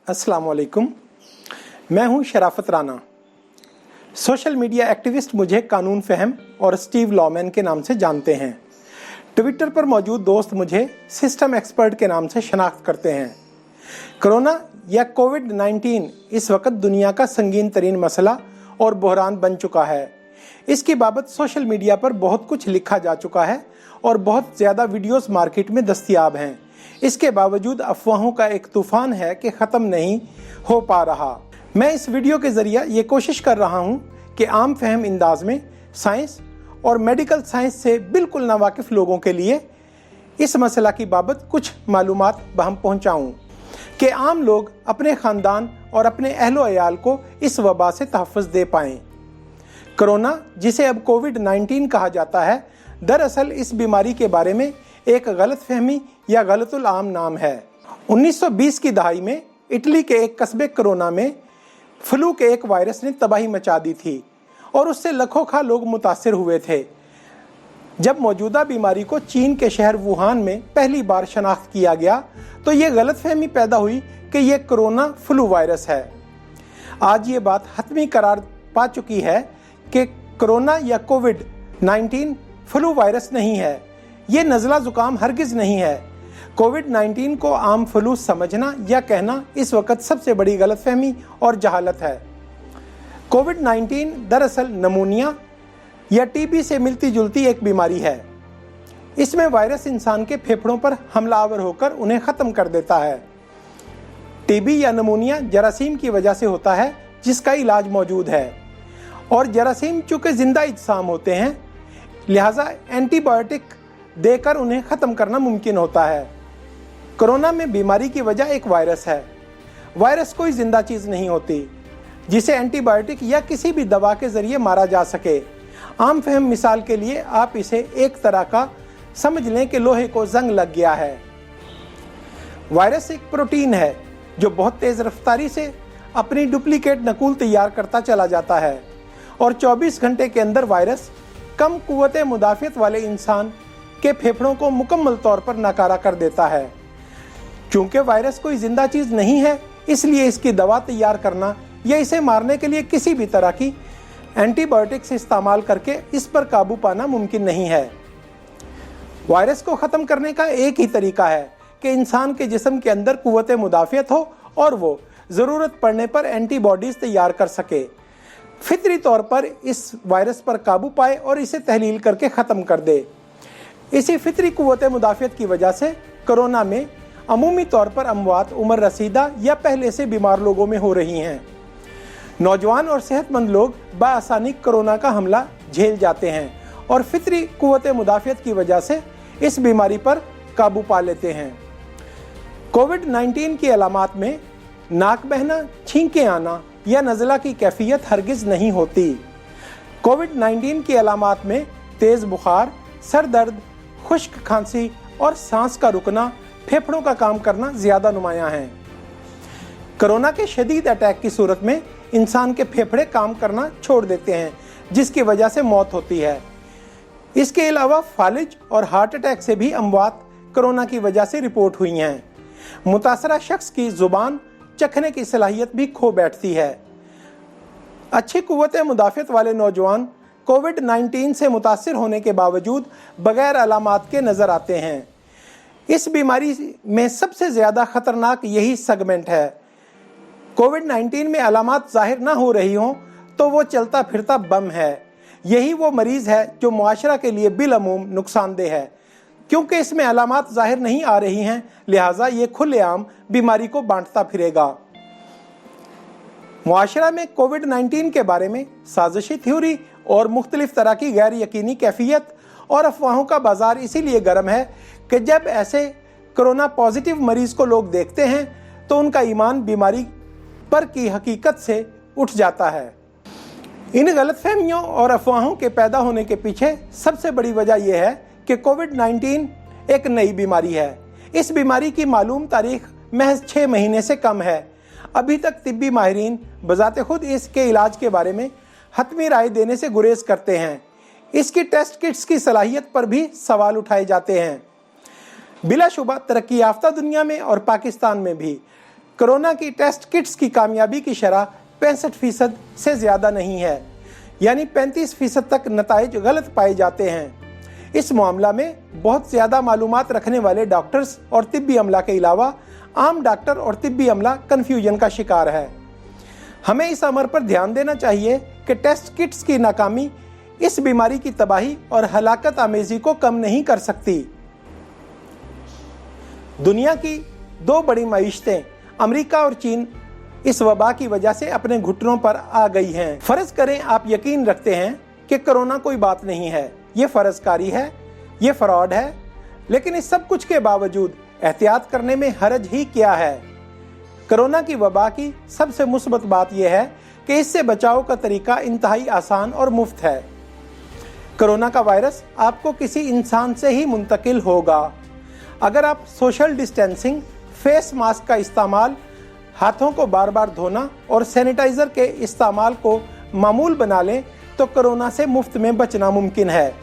अस्सलाम वालेकुम। मैं हूं शराफत राना। सोशल मीडिया एक्टिविस्ट मुझे कानून फहम और स्टीव लॉमैन के नाम से जानते हैं। ट्विटर पर मौजूद दोस्त मुझे सिस्टम एक्सपर्ट के नाम से शनाख्त करते हैं। कोरोना या कोविड-19 इस वक्त दुनिया का संगीन तरीन मसला और बहरान बन चुका है। इसकी बाबत सोशल मीडिया पर बहुत कुछ लिखा जा चुका है और बहुत ज़्यादा वीडियोस मार्केट में दस्तयाब हैं। इसके बावजूद अफवाहों का एक तूफान है कि ख़त्म नहीं हो पा रहा। मैं इस वीडियो के ज़रिए ये कोशिश कर रहा हूँ कि आम फहम अंदाज में साइंस और मेडिकल साइंस से बिल्कुल नावाकिफ़ लोगों के लिए इस मसला की बाबत कुछ मालूमात बहम पहुँचाऊँ कि आम लोग अपने ख़ानदान और अपने अहलो अयाल को इस वबा से तहफ़्फ़ुज़ दे पाएँ। कोरोना, जिसे अब कोविड-19 कहा जाता है, दरअसल इस बीमारी के बारे में एक गलतफहमी या गलतुल आम नाम है। 1920 की दहाई में इटली के एक कस्बे कोरोना में फ्लू के एक वायरस ने तबाही मचा दी थी और उससे लाखों खा लोग मुतासिर हुए थे। जब मौजूदा बीमारी को चीन के शहर वुहान में पहली बार शनाख्त किया गया तो ये गलतफहमी पैदा हुई कि ये कोरोना फ्लू वायरस है। आज ये बात हतमी करार पा चुकी है कि कोरोना या कोविड-19 फ्लू वायरस नहीं है। ये नज़ला ज़ुकाम हरगिज़ नहीं है। कोविड-19 को आम फ्लू समझना या कहना इस वक्त सबसे बड़ी गलतफहमी और जहालत है। कोविड-19 दरअसल नमूनिया या टीबी से मिलती जुलती एक बीमारी है। इसमें वायरस इंसान के फेफड़ों पर हमलावर होकर उन्हें ख़त्म कर देता है। टीबी या नमूनिया जरासीम की वजह से होता है, जिसका इलाज मौजूद है, और जरासीम चूँकि ज़िंदा इज्साम होते हैं, लिहाजा एंटीबायोटिक देकर उन्हें ख़त्म करना मुमकिन होता है। कोरोना में बीमारी की वजह एक वायरस है। वायरस कोई ज़िंदा चीज़ नहीं होती जिसे एंटीबायोटिक या किसी भी दवा के ज़रिए मारा जा सके। आम फहम मिसाल के लिए आप इसे एक तरह का समझ लें कि लोहे को जंग लग गया है। वायरस एक प्रोटीन है जो बहुत तेज़ रफ्तारी से अपनी डुप्लीकेट नकूल तैयार करता चला जाता है और 24 घंटे के अंदर वायरस कम कुव्वत मुदाफ़ियत वाले इंसान के फेफड़ों को मुकम्मल तौर पर नाकारा कर देता है। चूँकि वायरस कोई ज़िंदा चीज़ नहीं है, इसलिए इसकी दवा तैयार करना या इसे मारने के लिए किसी भी तरह की एंटीबायोटिक्स इस्तेमाल करके इस पर काबू पाना मुमकिन नहीं है। वायरस को ख़त्म करने का एक ही तरीका है कि इंसान के जिस्म के अंदर कुव्वत मुदाफ़ियत हो और वो ज़रूरत पड़ने पर एंटीबॉडीज़ तैयार कर सके, फितरी तौर पर इस वायरस पर काबू पाए और इसे तहलील करके ख़त्म कर दे। इसी फितरी कुव्वत मुदाफ़ियत की वजह से कोरोना में अमूमी तौर पर अमवात उम्र रसीदा या पहले से बीमार लोगों में हो रही हैं। नौजवान और सेहतमंद लोग बआसानी कोरोना का हमला झेल जाते हैं और फितरी कुव्वत मुदाफ़ियत की वजह से इस बीमारी पर काबू पा लेते हैं। कोविड-19 की अलामात में नाक बहना, छींकें आना या नज़ला की कैफियत हरगिज़ नहीं होती। कोविड-19 की अलामात में तेज़ बुखार, सर दर्द, खुश्क खांसी और सांस का रुकना, फेफड़ों का काम करना ज़्यादा नुमायाँ हैं। कोरोना के शदीद अटैक की सूरत में इंसान के फेफड़े काम करना छोड़ देते हैं, जिसकी वजह से मौत होती है। इसके अलावा फालिज और हार्ट अटैक से भी अमवात कोरोना की वजह से रिपोर्ट हुई हैं। मुतासरा शख्स की ज़ुबान चखने की सलाहियत भी खो बैठती है। अच्छी कुव्वत मुदाफ़ियत वाले नौजवान कोविड-19 से मुतासिर होने के बावजूद बगैर अलामात के नज़र आते हैं। इस बीमारी में सबसे ज़्यादा ख़तरनाक यही सेगमेंट है। कोविड-19 में अलामात ज़ाहिर ना हो रही हों तो वो चलता फिरता बम है। यही वो मरीज़ है जो मुआशरा के लिए बिलअमूम नुकसानदेह है। क्योंकि इसमें अलामात ज़ाहिर नहीं आ रही हैं, लिहाजा ये खुलेआम बीमारी को बांटता फिरेगा। मुआशरा में कोविड-19 के बारे में साजिशी थ्योरी और मुख्तलिफ तरह की गैर यकीनी कैफियत और अफवाहों का बाजार इसीलिए गर्म है कि जब ऐसे कोरोना पॉजिटिव मरीज़ को लोग देखते हैं तो उनका ईमान बीमारी पर की हकीकत से उठ जाता है। इन गलतफहमियों और अफवाहों के पैदा होने के पीछे सबसे बड़ी वजह यह है कि कोविड-19 एक नई बीमारी है। इस बीमारी की मालूम तारीख महज 6 महीने से कम है। अभी तक तिब्बी माहिरीन बजाते खुद इसके इलाज के बारे में हतमी राय देने से गुरेज करते हैं। इसकी टेस्ट किट्स की सलाहियत पर भी सवाल उठाए जाते हैं। बिलाशुबा तरक्की याफ्ता दुनिया में और पाकिस्तान में भी कोरोना की टेस्ट किट्स की कामयाबी की शरह 65% से ज़्यादा नहीं है, यानी 35% तक नताइज गलत पाए जाते हैं। इस मामला में बहुत ज़्यादा मालूमात रखने वाले डॉक्टर्स और तिब्बी अमला के अलावा आम डॉक्टर और तिब्बी अमला कन्फ्यूजन का शिकार है। हमें इस अमर पर ध्यान देना चाहिए कि टेस्ट किट्स की नाकामी इस बीमारी की तबाही और हलाकत आमेजी को कम नहीं कर सकती। दुनिया की दो बड़ी मईशतें अमेरिका और चीन इस वबा की वजह से अपने घुटनों पर आ गई हैं। फर्ज करें आप यकीन रखते हैं कि कोरोना कोई बात नहीं है, ये फर्जकारी है, ये फ्रॉड है, लेकिन इस सब कुछ के बावजूद एहतियात करने में हरज ही क्या है। कोरोना की वबा की सबसे मुस्बत बात यह है कि इससे बचाव का तरीका इंतहाई आसान और मुफ्त है। कोरोना का वायरस आपको किसी इंसान से ही मुंतकिल होगा। अगर आप सोशल डिस्टेंसिंग, फेस मास्क का इस्तेमाल, हाथों को बार बार धोना और सैनिटाइज़र के इस्तेमाल को मामूल बना लें तो कोरोना से मुफ्त में बचना मुमकिन है।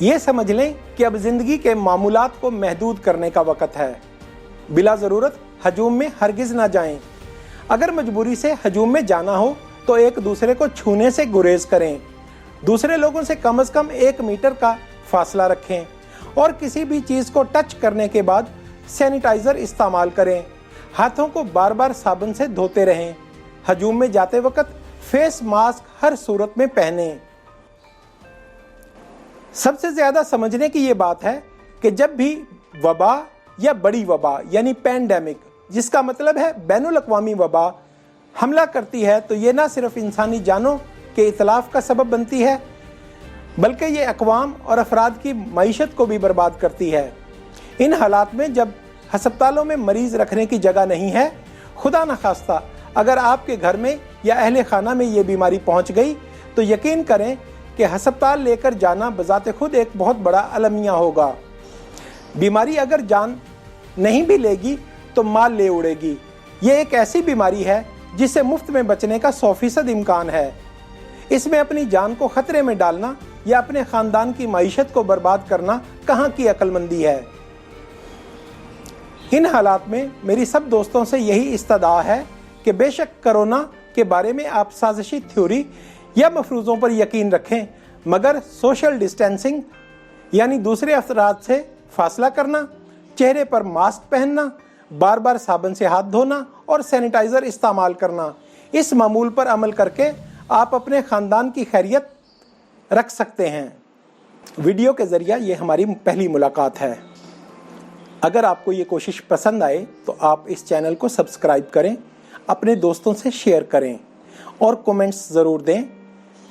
ये समझ लें कि अब ज़िंदगी के मामूलात को महदूद करने का वक़्त है। बिला ज़रूरत हजूम में हरगिज़ ना जाएं। अगर मजबूरी से हजूम में जाना हो तो एक दूसरे को छूने से गुरेज करें। दूसरे लोगों से कम से कम 1 मीटर का फासला रखें और किसी भी चीज़ को टच करने के बाद सैनिटाइज़र इस्तेमाल करें। हाथों को बार बार साबुन से धोते रहें। हजूम में जाते वक्त फेस मास्क हर सूरत में पहनें। सबसे ज़्यादा समझने की ये बात है कि जब भी वबा या बड़ी वबा यानी पैंडेमिक, जिसका मतलब है बैनुल अक़वामी वबा, हमला करती है तो ये ना सिर्फ इंसानी जानों के इतलाफ का सबब बनती है, बल्कि ये अक़वाम और अफराद की मईशत को भी बर्बाद करती है। इन हालात में जब हस्पतालों में मरीज़ रखने की जगह नहीं है, खुदा न खास्ता अगर आपके घर में या अहले खाना में ये बीमारी पहुंच गई तो यकीन करें कि हस्पताल लेकर जाना बज़ाते खुद एक बहुत बड़ा अलमिया होगा। बीमारी अगर जान नहीं भी लेगी तो माल ले उड़ेगी। ये एक ऐसी बीमारी है जिससे मुफ्त में बचने का 100% इम्कान है। इसमें अपनी जान को ख़तरे में डालना या अपने ख़ानदान की मईशत को बर्बाद करना कहाँ की अक्लमंदी है। इन हालात में मेरी सब दोस्तों से यही इस्तदा है कि बेशक कोरोना के बारे में आप साजिशी थ्योरी या मफरूज़ों पर यकीन रखें, मगर सोशल डिस्टेंसिंग यानी दूसरे अफराद से फासला करना, चेहरे पर मास्क पहनना, बार बार साबुन से हाथ धोना और सैनिटाइज़र इस्तेमाल करना, इस मामूल पर अमल करके आप अपने ख़ानदान की खैरियत रख सकते हैं। वीडियो के ज़रिए ये हमारी पहली मुलाकात है। अगर आपको ये कोशिश पसंद आए तो आप इस चैनल को सब्सक्राइब करें, अपने दोस्तों से शेयर करें और कमेंट्स ज़रूर दें।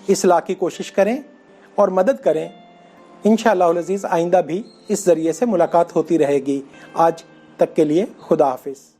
इस्लाह की कोशिश करें और मदद करें। इंशाअल्लाह अज़ीज़ आइंदा भी इस ज़रिए से मुलाकात होती रहेगी। आज तक के लिए खुदा हाफिज़।